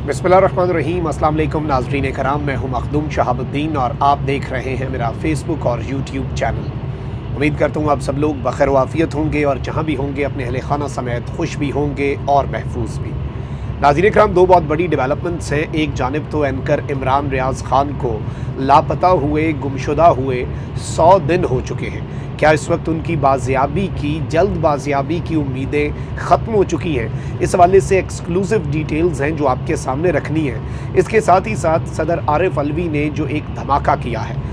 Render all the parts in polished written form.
बिस्मिल्लाहिर्रहमानिर्रहीम। अस्सलाम वालेकुम नाज़रीन कराम, मैं हूं मखदूम शहाबुद्दीन और आप देख रहे हैं मेरा फेसबुक और यूट्यूब चैनल। उम्मीद करता हूं आप सब लोग बखैर वाफ़ियत होंगे और जहां भी होंगे अपने अहले खाना समेत खुश भी होंगे और महफूज भी। नाज़रीन कराम, दो बहुत बड़ी डेवलपमेंट्स हैं। एक जानिब तो एंकर इमरान रियाज़ ख़ान को लापता हुए, गुमशुदा हुए 100 दिन हो चुके हैं। क्या इस वक्त उनकी बाजियाबी की, जल्द बाजियाबी की उम्मीदें ख़त्म हो चुकी हैं? इस हवाले से एक्सक्लूसिव डिटेल्स हैं जो आपके सामने रखनी है। इसके साथ ही साथ सदर आरिफ अलवी ने जो एक धमाका किया है,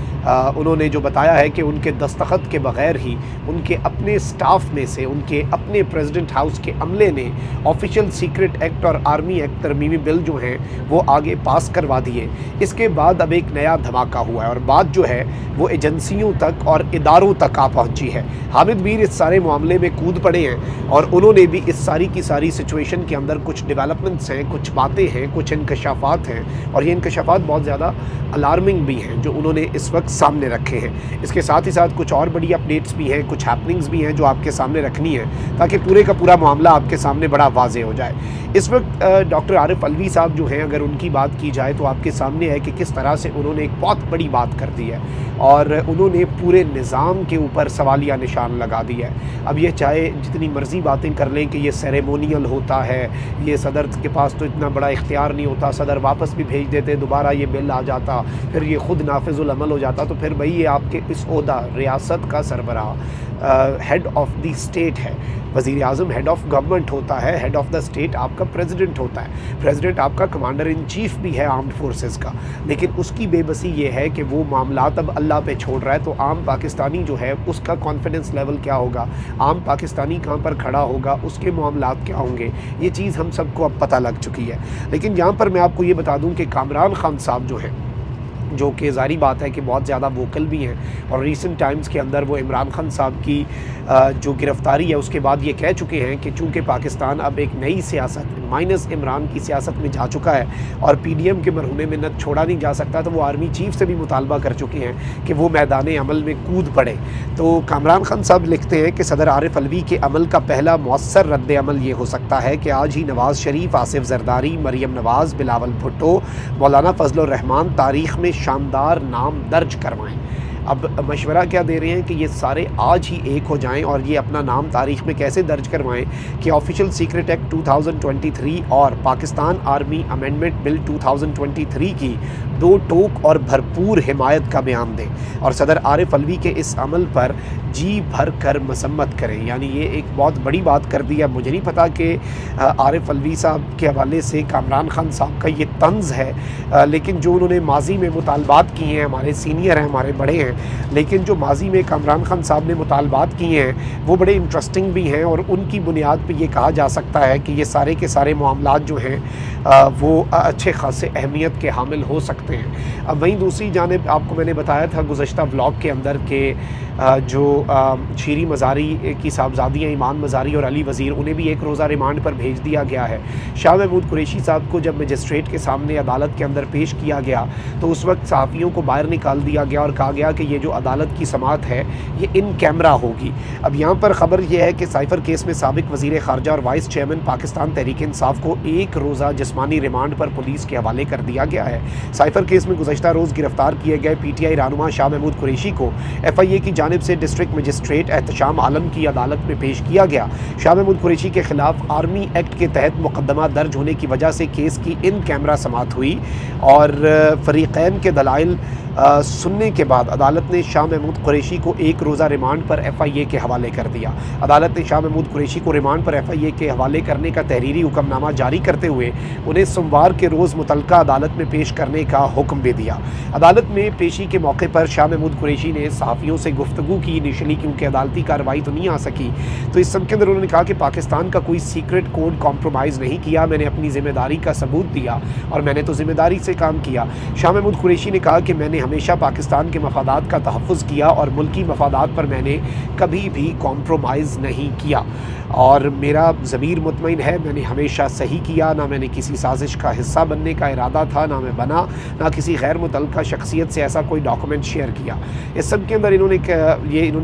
उन्होंने जो बताया है कि उनके दस्तखत के बग़ैर ही उनके अपने स्टाफ में से, उनके अपने प्रेसिडेंट हाउस के अमले ने ऑफिशियल सीक्रेट एक्ट और आर्मी एक्ट तरमीमी बिल जो हैं वो आगे पास करवा दिए। इसके बाद अब एक नया धमाका हुआ है और बात जो है वो एजेंसियों तक और इदारों तक आ पहुंची है। हामिद मीर इस सारे मामले में कूद पड़े हैं और उन्होंने भी इस सारी की सारी सिचुएशन के अंदर कुछ डेवलपमेंट्स हैं, कुछ बातें हैं, कुछ इंकशाफात हैं और ये इंकशाफात बहुत ज़्यादा अलार्मिंग भी हैं जो उन्होंने इस वक्त सामने रखे हैं। इसके साथ ही साथ कुछ और बड़ी अपडेट्स भी हैं, कुछ हैपनिंग्स भी हैं जो आपके सामने रखनी है ताकि पूरे का पूरा मामला आपके सामने बड़ा वाज़े हो जाए। इस वक्त डॉक्टर आरिफ अलवी साहब जो हैं, अगर उनकी बात की जाए तो आपके सामने है कि किस तरह से उन्होंने एक बहुत बड़ी बात कर दी है और उन्होंने पूरे निज़ाम के ऊपर सवालिया निशान लगा दिया है। अब ये चाहे जितनी मर्ज़ी बातें कर लें कि ये सेरेमोनियल होता है, ये सदर के पास तो इतना बड़ा इख्तियार नहीं होता, सदर वापस भी भेज देते, दोबारा ये बिल आ जाता, फिर ये ख़ुद नाफिजुल अमल हो जाता, तो फिर भाई ये आपके इस ओहदा रियासत का सरबराह हेड ऑफ़ द स्टेट है। वज़ीर आज़म हेड ऑफ़ गवर्नमेंट होता है, हेड ऑफ़ द स्टेट आपका प्रेसिडेंट होता है, प्रेसिडेंट आपका कमांडर इन चीफ़ भी है आर्म्ड फोर्सेस का। लेकिन उसकी बेबसी ये है कि वो मामलात अब अल्लाह पे छोड़ रहा है, तो आम पाकिस्तानी जो है उसका कॉन्फिडेंस लेवल क्या होगा, आम पाकिस्तानी कहाँ पर खड़ा होगा, उसके मामलात क्या होंगे, ये चीज़ हम सबको अब पता लग चुकी है। लेकिन यहाँ पर मैं आपको ये बता दूँ कि कामरान खान साहब जो हैं, जो कि ज़ाहिर बात है कि बहुत ज़्यादा वोकल भी हैं और रीसेंट टाइम्स के अंदर वो इमरान खान साहब की जो गिरफ़्तारी है उसके बाद ये कह चुके हैं कि चूँकि पाकिस्तान अब एक नई सियासत माइनस इमरान की सियासत में जा चुका है और PDM के मरहूने में न छोड़ा नहीं जा सकता, तो वो आर्मी चीफ़ से भी मुतालबा कर चुके हैं कि वो मैदान अमल में कूद पड़े। तो कामरान खान साहब लिखते हैं कि सदर आरिफ अलवी के अमल का पहला मौसर रद्द अमल ये हो सकता है कि आज ही नवाज़ शरीफ, आसिफ जरदारी, मरियम नवाज़, बिलावल भुट्टो, मौलाना फजलुर रहमान तारीख़ में शानदार नाम दर्ज करवाएं। अब मशवरा क्या दे रहे हैं कि ये सारे आज ही एक हो जाएं और ये अपना नाम तारीख़ में कैसे दर्ज करवाएं कि ऑफिशियल सीक्रेट एक्ट 2023 और पाकिस्तान आर्मी अमेंडमेंट बिल 2023 की दो टोक और भरपूर हिमायत का बयान दें और सदर आरिफ अलवी के इस अमल पर जी भर कर मसम्मत करें। यानी ये एक बहुत बड़ी बात कर दी है। मुझे नहीं पता कि आरिफ अलवी साहब के हवाले से कामरान खान साहब का ये तंज़ है, लेकिन जो उन्होंने माजी में मुतालबात किए हैं, हमारे सीनियर हैं, हमारे बड़े हैं, लेकिन जो माजी में कामरान खान साहब ने मुतालबात किए हैं वो बड़े इंटरेस्टिंग भी हैं और उनकी बुनियाद पे ये कहा जा सकता है कि ये सारे के सारे मामलात जो हैं वो अच्छे खासे अहमियत के हामिल हो सकते हैं। अब वहीं दूसरी जानिब आपको मैंने बताया था गुज़श्ता व्लॉग के अंदर के जो शीरी मज़ारी की साहबजादियाँ ईमान मज़ारी और अली वज़ीर, उन्हें भी एक रोज़ा रिमांड पर भेज दिया गया है। शाह महमूद कुरैशी साहब को जब मजिस्ट्रेट के सामने अदालत के अंदर पेश किया गया तो उस वक्त सहाफ़ियों को बाहर निकाल दिया गया और कहा गया कि ये जो अदालत की समाअत है ये इन कैमरा होगी। अब यहाँ पर ख़बर यह है कि साइफ़र केस में साबिक़ वज़ीर ख़ारजा और वाइस चेयरमैन पाकिस्तान तहरीक इंसाफ को एक रोज़ा जिस्मानी रिमांड पर पुलिस के हवाले कर दिया गया है। साइफ़र केस में गुज़श्ता रोज़ गिरफ़्तार किए गए PTI रहनुमा शाह महमूद कुरैशी को FIA की जानिब से डिस्ट्रिक्ट मजिस्ट्रेट एहतशाम आलम की अदालत में पेश किया गया। शाह महमूद कुरैशी के ख़िलाफ़ आर्मी एक्ट के तहत मुकदमा दर्ज होने की वजह से केस की इन कैमरा समाअत हुई और फ़रीक़ैन के दलाइल सुनने के बाद अदालत ने शाह महमूद कुरैशी को एक रोज़ा रिमांड पर FIA के हवाले कर दिया। अदालत ने शाह महमूद कुरैशी को रिमांड पर FIA के हवाले करने का तहरीरी हुक्मनामा जारी करते हुए उन्हें सोमवार के रोज़ मुतलका अदालत में पेश करने का हुक्म भी दिया। अदालत में पेशी के मौके पर शाह महमूद कुरैशी ने सहाफ़ियों से गुफ्तगू की इनिशली, क्योंकि अदालती कार्रवाई तो नहीं आ सकी, तो इस सब के अंदर उन्होंने कहा कि पाकिस्तान का कोई सीक्रेट कोड कॉम्प्रोमाइज़ नहीं किया, मैंने अपनी ज़िम्मेदारी का सबूत दिया और मैंने तो ज़िम्मेदारी से काम किया। शाह महमूद कुरैशी ने कहा कि मैंने हमेशा पाकिस्तान के मफादात मफादात का तहफ़्फ़ुज़ किया और मुल्की मफादात पर मैंने कभी भी कॉम्प्रोमाइज़ नहीं किया, और मेरा ज़मीर मुतमईन है मैंने हमेशा सही किया। ना मैंने किसी साजिश का हिस्सा बनने का इरादा था, ना मैं बना, ना किसी गैर मुतल्लका शख्सियत से ऐसा कोई डॉक्यूमेंट शेयर किया। इस सब के अंदर इन्होंने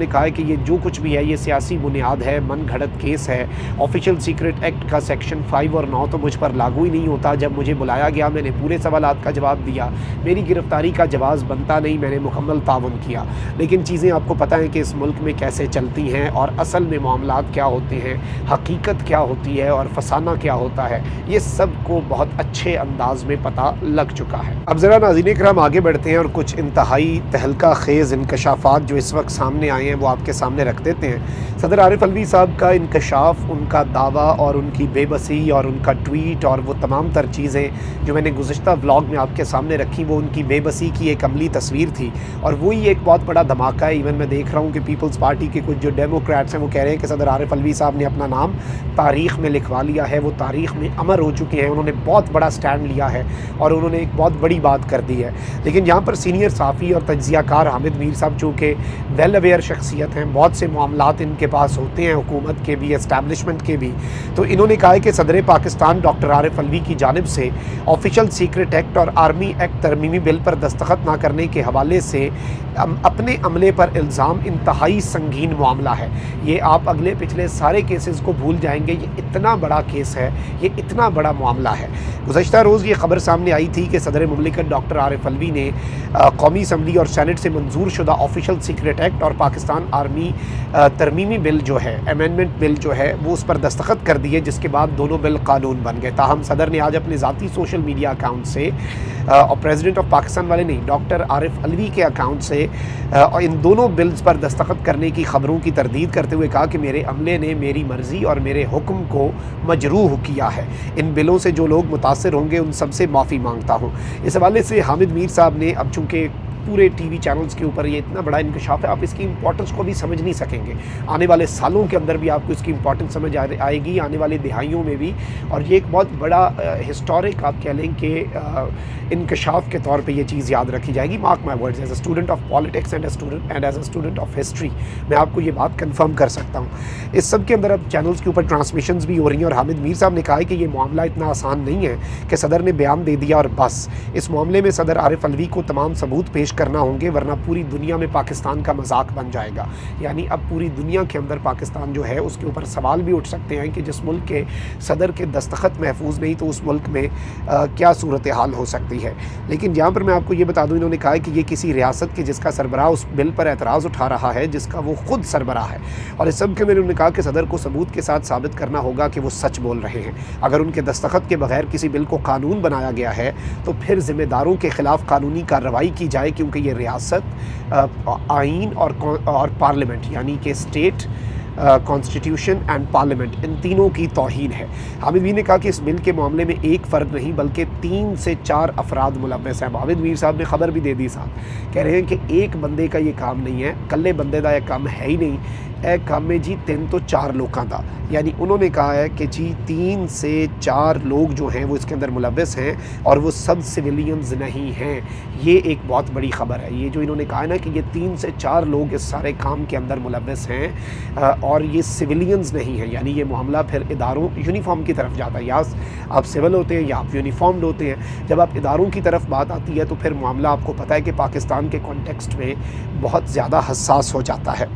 कहा है कि ये जो कुछ भी है ये सियासी बुनियाद है, मन घड़त केस है। ऑफिशियल सीक्रेट एक्ट का सेक्शन 5 और 9 तो मुझ पर लागू ही नहीं होता। जब मुझे बुलाया गया मैंने पूरे सवालात का जवाब दिया, मेरी गिरफ़्तारी का जवाब बनता नहीं, मैंने मुकम्मल ताउन किया। लेकिन चीज़ें आपको पता है कि इस मुल्क में कैसे चलती हैं और असल में मामलात क्या होते हैं, हकीकत क्या होती है और फसाना क्या होता है, ये सब को बहुत अच्छे अंदाज में पता लग चुका है। अब ज़रा नाज़रीन किराम आगे बढ़ते हैं और कुछ इंतहाई तहलका खेज़ इंकशाफात जो इस वक्त सामने आए हैं वो आपके सामने रख देते हैं। सदर आरिफ अलवी साहब का इंकशाफ, उनका दावा और उनकी बेबसी और उनका ट्वीट और वो तमाम तर चीज़ें जो मैंने गुज़िश्ता व्लॉग में आपके सामने रखी, वो उनकी बेबसी की एक अमली तस्वीर थी और वही एक बहुत बड़ा धमाका है। इवन मैं देख रहा हूँ कि पीपल्स पार्टी के कुछ जो डेमोक्रेट्स हैं वो कह रहे हैं कि सदर आरिफ अलवी साहब ने अपना नाम तारीख़ में लिखवा लिया है, वो तारीख़ में अमर हो चुके हैं, उन्होंने बहुत बड़ा स्टैंड लिया है और उन्होंने एक बहुत बड़ी बात कर दी है। लेकिन यहाँ पर सीनियर साफ़ी और तज्ज़ियाकार हामिद मीर साहब चूँकि वेल अवेयर शख्सियत हैं, बहुत से मामलात इनके पास होते हैं हुकूमत के भी, एस्टैब्लिशमेंट के भी, तो इन्होंने कहा है कि सदर पाकिस्तान डॉक्टर आरिफ अलवी की जानिब से ऑफिशियल सीक्रेट एक्ट और आर्मी एक्ट तरमीमी बिल पर दस्तखत ना करने के हवाले से अपने अमले पर इल्ज़ाम इंतहाई संगीन मामला है। ये आप अगले पिछले सारे केसेस को भूल जाएंगे, ये इतना बड़ा केस है, ये इतना बड़ा मामला है। गुज़श्ता रोज़ ये ख़बर सामने आई थी कि सदर मुमलिकत डॉक्टर आरिफ अलवी ने कौमी असम्बली और सेनेट से मंजूर शुदा ऑफिशियल सीक्रेट एक्ट और पाकिस्तान आर्मी तरमीमी बिल जो है, अमेंडमेंट बिल जो है, वो उस पर दस्तखत कर दिए, जिसके बाद दोनों बिल कानून बन गए। ताहम सदर ने आज अपने ज़ाती सोशल मीडिया अकाउंट से और प्रेसिडेंट ऑफ पाकिस्तान वाले नहीं, डॉक्टर आरिफ अलवी के अकाउंट से इन दोनों बिल्स पर दस्तखत करने की ख़बरों की तरदीद करते हुए कहा कि मेरे अमले ने मेरी मर्ज़ी और मेरे हुक्म को मजरूह किया है। इन बिलों से जो लोग मुतासिर होंगे उन सब से माफ़ी मांगता हूँ। इस हवाले से हामिद मीर साहब ने, अब चूँकि पूरे टीवी चैनल्स के ऊपर ये इतना बड़ा इंकशाफ है, आप इसकी इंपॉर्टेंस को भी समझ नहीं सकेंगे। आने वाले सालों के अंदर भी आपको इसकी इंपॉर्टेंस समझ आएगी, आने वाली दिहाइयों में भी, और ये एक बहुत बड़ा हिस्टोरिक आप कह लें कि इंकशाफ के तौर पे ये चीज़ याद रखी जाएगी। Mark my words, as a student of politics and as a student of history मैं आपको ये बात कन्फर्म कर सकता हूँ। इस सब के अंदर अब चैनल्स के ऊपर ट्रांसमिशंस भी हो रही हैं और हामिद मीर साहब ने कहा है कि ये मामला इतना आसान नहीं है कि सदर ने बयान दे दिया और बस। इस मामले में सदर आरिफ अलवी को तमाम सबूत पेश करना होंगे, वरना पूरी दुनिया में पाकिस्तान का मजाक बन जाएगा। यानी अब पूरी दुनिया के अंदर पाकिस्तान जो है उसके ऊपर सवाल भी उठ सकते हैं कि जिस मुल्क के सदर के दस्तखत महफूज नहीं तो उस मुल्क में क्या सूरत हाल हो सकती है। लेकिन यहाँ पर मैं आपको ये बता दूँ, इन्होंने कहा है कि ये किसी रियासत के जिसका सरबराह उस बिल पर एतराज़ उठा रहा है जिसका वो खुद सरबराह है, और इस सब के अंदर उन्होंने कहा कि सदर को सबूत के साथ साबित करना होगा कि वो सच बोल रहे हैं। अगर उनके दस्तखत के बगैर किसी बिल को कानून बनाया गया है तो फिर ज़िम्मेदारों के ख़िलाफ़ कानूनी कार्रवाई की जाए, क्योंकि ये रियासत, आइन और पार्लियामेंट यानी कि स्टेट कॉन्स्टिट्यूशन एंड पार्लियामेंट, इन तीनों की तौहीन है। हामिद मीर ने कहा कि इस बिल के मामले में एक फ़र्द नहीं बल्कि 3 से 4 अफराद मुलव्वस हैं। हामिद मीर साहब ने खबर भी दे दी साहब, कह रहे हैं कि एक बंदे का ये काम नहीं है, कल्ले बंदे का यह काम है ही नहीं, ए काम में जी 3 तो 4 लोगों का। यानी उन्होंने कहा है कि जी 3 से 4 लोग जो हैं वो इसके अंदर मुलव्वस हैं और वो सब सिविलियंस नहीं हैं। ये एक बहुत बड़ी ख़बर है। ये जो इन्होंने कहा है ना कि ये 3 से 4 लोग इस सारे काम के अंदर मुलव्वस हैं और ये सिविलियंस नहीं हैं, यानी ये मामला फिर इदारों यूनिफॉर्म की तरफ जाता है। या आप सिविल होते हैं या आप यूनिफॉर्म्ड होते हैं। जब आप इदारों की तरफ बात आती है तो फिर मामला आपको पता है कि पाकिस्तान के कॉन्टेक्स्ट में बहुत ज़्यादा हसास हो जाता है।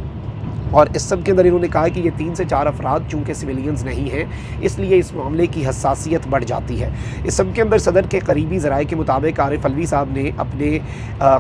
और इस सब के अंदर इन्होंने कहा कि ये 3 से 4 अफराद चूँकि सिविलियंस नहीं हैं इसलिए इस मामले की हसासियत बढ़ जाती है। इस सब के अंदर सदर के करीबी ज़राए के मुताबिक आरिफ अलवी साहब ने अपने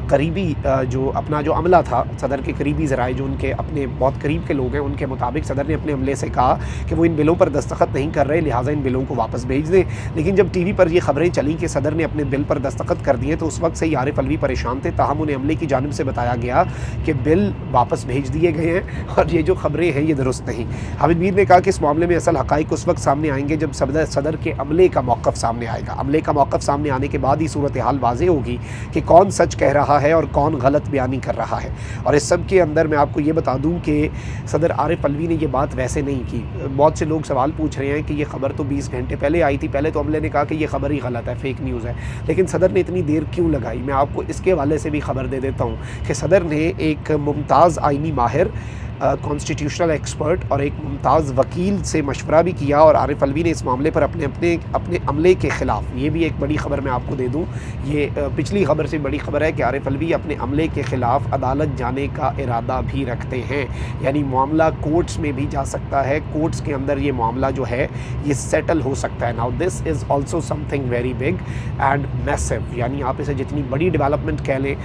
करीबी जो अमला था, सदर के करीबी ज़राए जो उनके अपने बहुत करीब के लोग हैं, उनके मुताबिक सदर ने अपने अमले से कहा कि वो इन बिलों पर दस्तखत नहीं कर रहे, लिहाजा इन बिलों को वापस भेज दें। लेकिन जब TV पर ये खबरें चली कि सदर ने अपने बिल पर दस्तखत कर दिए तो उस वक्त से ही आरिफ अलवी परेशान थे। ताहम उन्हें अमले की जानिब से बताया गया कि बिल वापस भेज दिए गए हैं اور یہ جو خبریں ہیں یہ درست نہیں۔ حامد میر نے کہا کہ اس معاملے میں اصل حقائق اس وقت سامنے آئیں گے جب صدر کے عملے کا موقف سامنے آئے گا۔ عملے کا موقف سامنے آنے کے بعد ہی صورتحال واضح ہوگی کہ کون سچ کہہ رہا ہے اور کون غلط بیانی کر رہا ہے۔ اور اس سب کے اندر میں آپ کو یہ بتا دوں کہ صدر عارف علوی نے یہ بات ویسے نہیں کی۔ بہت سے لوگ سوال پوچھ رہے ہیں کہ یہ خبر تو 20 گھنٹے پہلے آئی تھی، پہلے تو عملے نے کہا کہ یہ خبر ہی غلط ہے، فیک نیوز ہے، لیکن صدر نے اتنی دیر کیوں لگائی؟ میں آپ کو اس کے حوالے سے بھی خبر دے دیتا ہوں کہ صدر نے ایک ممتاز آئینی ماہر، کانسٹیٹیوشنل ایکسپرٹ اور ایک ممتاز وکیل سے مشورہ بھی کیا، اور عارف علوی نے اس معاملے پر اپنے عملے کے خلاف، یہ بھی ایک بڑی خبر میں آپ کو دے دوں، یہ پچھلی خبر سے بڑی خبر ہے کہ عارف علوی اپنے عملے کے خلاف عدالت جانے کا ارادہ بھی رکھتے ہیں، یعنی معاملہ کورٹس میں بھی جا سکتا ہے، کورٹس کے اندر یہ معاملہ جو ہے یہ سیٹل ہو سکتا ہے۔ Now this is also something very big and massive, یعنی آپ اسے جتنی بڑی ڈیولپمنٹ کہہ لیں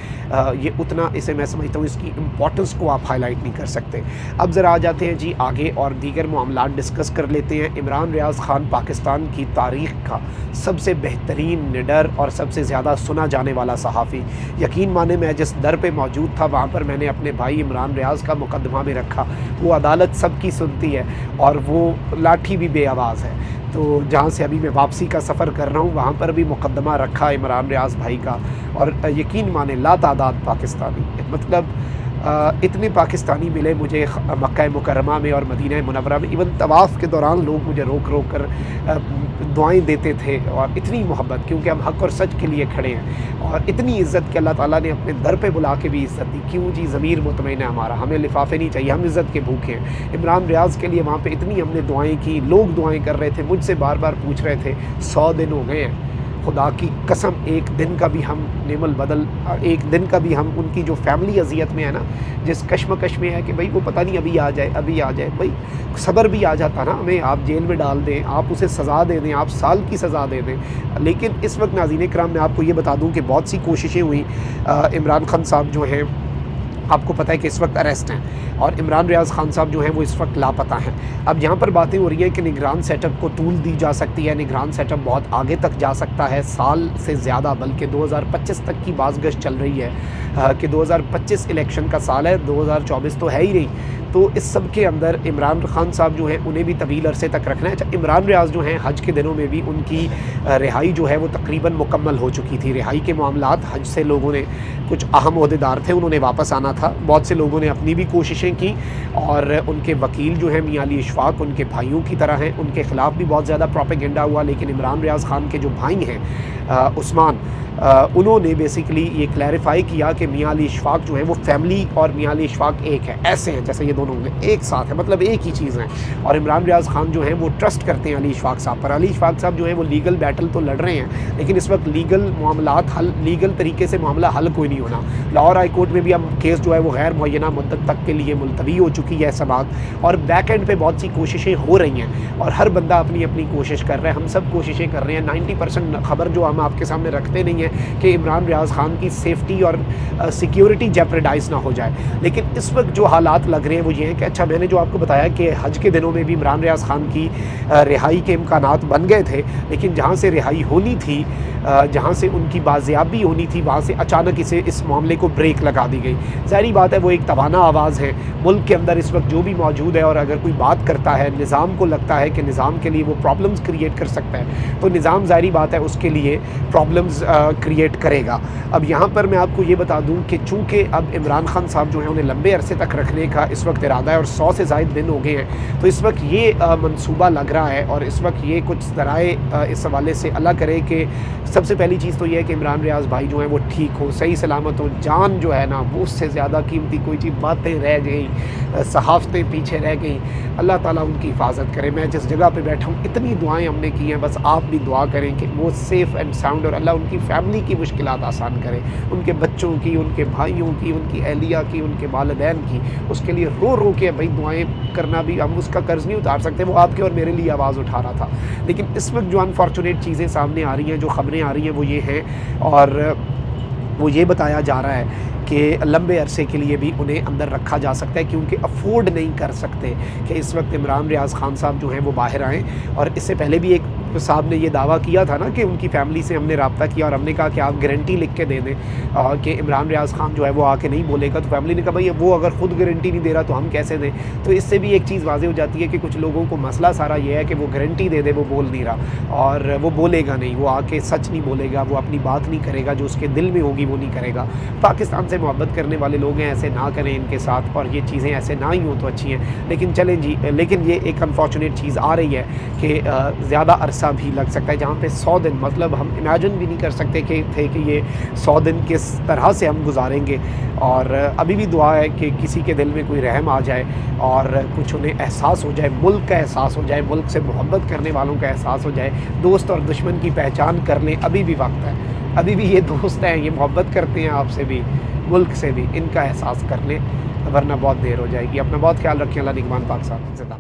یہ اتنا اسے میں سمجھتا ہوں اس کی امپورٹنس کو آپ ہائی لائٹ نہیں کر سکتے۔ اب ذرا آ جاتے ہیں جی آگے اور دیگر معاملات ڈسکس کر لیتے ہیں۔ عمران ریاض خان پاکستان کی تاریخ کا سب سے بہترین نڈر اور سب سے زیادہ سنا جانے والا صحافی، یقین مانے میں جس در پہ موجود تھا وہاں پر میں نے اپنے بھائی عمران ریاض کا مقدمہ بھی رکھا، وہ عدالت سب کی سنتی ہے اور وہ لاٹھی بھی بے آواز ہے، تو جہاں سے ابھی میں واپسی کا سفر کر رہا ہوں وہاں پر بھی مقدمہ رکھا عمران ریاض بھائی کا، اور یقین مانے لا تعداد پاکستانی، مطلب اتنے پاکستانی ملے مجھے مکہ مکرمہ میں اور مدینہ منورہ میں، ایون طواف کے دوران لوگ مجھے روک روک کر دعائیں دیتے تھے، اور اتنی محبت کیونکہ ہم حق اور سچ کے لیے کھڑے ہیں، اور اتنی عزت کہ اللہ تعالیٰ نے اپنے در پہ بلا کے بھی عزت دی۔ کیوں جی؟ ضمیر مطمئن ہے ہمارا، ہمیں لفافے نہیں چاہیے، ہم عزت کے بھوکے ہیں۔ عمران ریاض کے لیے وہاں پہ اتنی ہم نے دعائیں کی، لوگ دعائیں کر رہے تھے، مجھ سے بار بار پوچھ رہے تھے 100 دن ہو گئے ہیں، خدا کی قسم ایک دن کا بھی ہم نعم البدل، ایک دن کا بھی ہم ان کی جو فیملی اذیت میں ہے نا، جس کشمکش میں ہے کہ بھائی وہ پتہ نہیں ابھی آ جائے ابھی آ جائے، بھائی صبر بھی آ جاتا نا ہمیں، آپ جیل میں ڈال دیں، آپ اسے سزا دے دیں، آپ سال کی سزا دے دیں، لیکن اس وقت ناظرین کرام میں آپ کو یہ بتا دوں کہ بہت سی کوششیں ہوئیں۔ عمران خان صاحب جو ہیں آپ کو پتہ ہے کہ اس وقت اریسٹ ہیں، اور عمران ریاض خان صاحب جو ہیں وہ اس وقت لاپتہ ہیں۔ اب یہاں پر باتیں ہو رہی ہیں کہ نگران سیٹ اپ کو طول دی جا سکتی ہے، نگران سیٹ اپ بہت آگے تک جا سکتا ہے، سال سے زیادہ، بلکہ 2025 تک کی بازگشت چل رہی ہے کہ 2025 الیکشن کا سال ہے، 2024 تو ہے ہی نہیں۔ تو اس سب کے اندر عمران خان صاحب جو ہیں انہیں بھی طویل عرصے تک رکھنا ہے۔ اچھا، عمران ریاض جو ہیں حج کے دنوں میں بھی ان کی رہائی جو ہے وہ تقریباً مکمل ہو چکی تھی، رہائی کے معاملات حج سے لوگوں نے، کچھ اہم عہدیدار تھے انہوں نے واپس آنا تھا، بہت سے لوگوں نے اپنی بھی کوششیں کی، اور ان کے وکیل جو ہیں میاں علی اشفاق ان کے بھائیوں کی طرح ہیں، ان کے خلاف بھی بہت زیادہ پروپیگنڈا ہوا، لیکن عمران ریاض خان کے جو بھائی ہیں عثمان، انہوں نے بیسیکلی یہ کلیریفائی کیا کہ میاں علی اشفاق جو ہیں وہ فیملی اور میاں علی اشفاق ایک ہے، ایسے ہیں جیسے یہ دونوں ایک ساتھ ہیں، مطلب ایک ہی چیز ہیں، اور عمران ریاض خان جو ہیں وہ ٹرسٹ کرتے ہیں علی اشفاق صاحب پر۔ علی اشفاق صاحب جو ہیں وہ لیگل بیٹل تو لڑ رہے ہیں، لیکن اس وقت لیگل معاملات حل، لیگل طریقے سے معاملہ حل کوئی نہیں ہونا۔ لاہور ہائی کورٹ میں بھی اب کیس جو ہے وہ غیر معینہ مدت تک کے لیے ملتوی ہو چکی ہے سماعت، اور بیک اینڈ پہ بہت سی کوششیں ہو رہی ہیں، اور ہر بندہ اپنی اپنی کوشش کر رہا ہے، ہم سب کوششیں کر رہے ہیں۔ 90% خبر جو ہم آپ کے سامنے رکھتے نہیں ہیں کہ عمران ریاض خان کی سیفٹی اور سیکیورٹی جیپریڈائز نہ ہو جائے، لیکن اس وقت جو حالات لگ رہے ہیں وہ یہ ہیں کہ اچھا، میں نے جو آپ کو بتایا کہ حج کے دنوں میں بھی عمران ریاض خان کی رہائی کے امکانات بن گئے تھے، لیکن جہاں سے رہائی ہونی تھی، جہاں سے ان کی بازیابی ہونی تھی، وہاں سے اچانک اس معاملے کو بریک لگا دی گئی۔ ظاہری بات ہے وہ ایک توانا آواز ہے ملک کے اندر اس وقت جو بھی موجود ہے، اور اگر کوئی بات کرتا ہے، نظام کو لگتا ہے کہ نظام کے لیے وہ پرابلمز کریٹ کر سکتا ہے، تو نظام ظاہری بات ہے اس کے لیے پرابلمز کریٹ کرے گا۔ اب یہاں پر میں آپ کو یہ بتا دوں کہ چونکہ اب عمران خان صاحب جو ہیں انہیں لمبے عرصے تک رکھنے کا اس وقت ارادہ ہے، اور 100 سے زائد دن ہو گئے ہیں، تو اس وقت یہ منصوبہ لگ رہا ہے، اور اس وقت یہ کچھ ذرائع اس حوالے سے اللہ کرے کہ سب سے پہلی چیز تو یہ ہے کہ عمران ریاض بھائی جو ہیں وہ ٹھیک ہو، صحیح سلامت ہو، جان جو ہے نا وہ اس سے زیادہ قیمتی کوئی چیز، باتیں رہ گئیں، صحافتیں پیچھے رہ گئیں، اللہ تعالیٰ ان کی حفاظت کرے۔ میں جس جگہ پہ بیٹھا ہوں اتنی دعائیں ہم نے کی ہیں، بس آپ بھی دعا کریں کہ وہ سیف اینڈ ساؤنڈ، اور اللہ ان کی فیملی کی مشکلات آسان کرے، ان کے بچوں کی، ان کے بھائیوں کی، ان کی اہلیہ کی، ان کے والدین کی، اس کے لیے رو رو کے بھائی دعائیں کرنا بھی ہم اس کا قرض نہیں اتار سکتے، وہ آپ کے اور میرے لیے آواز اٹھا رہا تھا۔ لیکن اس وقت جو انفارچونیٹ چیزیں سامنے آ رہی ہیں، جو خبریں آ رہی ہیں وہ یہ ہیں، اور وہ یہ بتایا جا رہا ہے کہ لمبے عرصے کے لیے بھی انہیں اندر رکھا جا سکتا ہے، کیونکہ افورڈ نہیں کر سکتے کہ اس وقت عمران ریاض خان صاحب جو ہیں وہ باہر آئیں۔ اور اس سے پہلے بھی ایک صاحب نے یہ دعویٰ کیا تھا نا کہ ان کی فیملی سے ہم نے رابطہ کیا اور ہم نے کہا کہ آپ گارنٹی لکھ کے دے دیں کہ عمران ریاض خان جو ہے وہ آ کے نہیں بولے گا، تو فیملی نے کہا بھائی وہ اگر خود گارنٹی نہیں دے رہا تو ہم کیسے دیں؟ تو اس سے بھی ایک چیز واضح ہو جاتی ہے کہ کچھ لوگوں کو مسئلہ سارا یہ ہے کہ وہ گارنٹی دے دے، وہ بول نہیں رہا اور وہ بولے گا نہیں، وہ آ کے سچ نہیں بولے گا، وہ اپنی بات نہیں کرے گا، جو اس کے دل میں ہوگی وہ نہیں کرے گا۔ پاکستان سے محبت کرنے والے لوگ ہیں، ایسے نہ کریں ان کے ساتھ، اور یہ چیزیں ایسے نہ ہی ہوں تو اچھی ہیں۔ لیکن چلیں جی، لیکن یہ ایک انفارچونیٹ چیز آ رہی ہے کہ زیادہ عرصہ بھی لگ سکتا ہے، جہاں پہ 100 دن، مطلب ہم امیجن بھی نہیں کر سکتے کہ یہ 100 دن کس طرح سے ہم گزاریں گے۔ اور ابھی بھی دعا ہے کہ کسی کے دل میں کوئی رحم آ جائے اور کچھ انہیں احساس ہو جائے، ملک کا احساس ہو جائے، ملک سے محبت کرنے والوں کا احساس ہو جائے، دوست اور دشمن کی پہچان کر لیں۔ ابھی بھی وقت ہے، ابھی بھی یہ دوست ہیں، یہ محبت کرتے ہیں آپ سے بھی، ملک سے بھی، ان کا احساس کر لیں، ورنہ بہت دیر ہو جائے گی۔ اپنا بہت خیال رکھیں، اللہ نگہبان پاکستان زندہ۔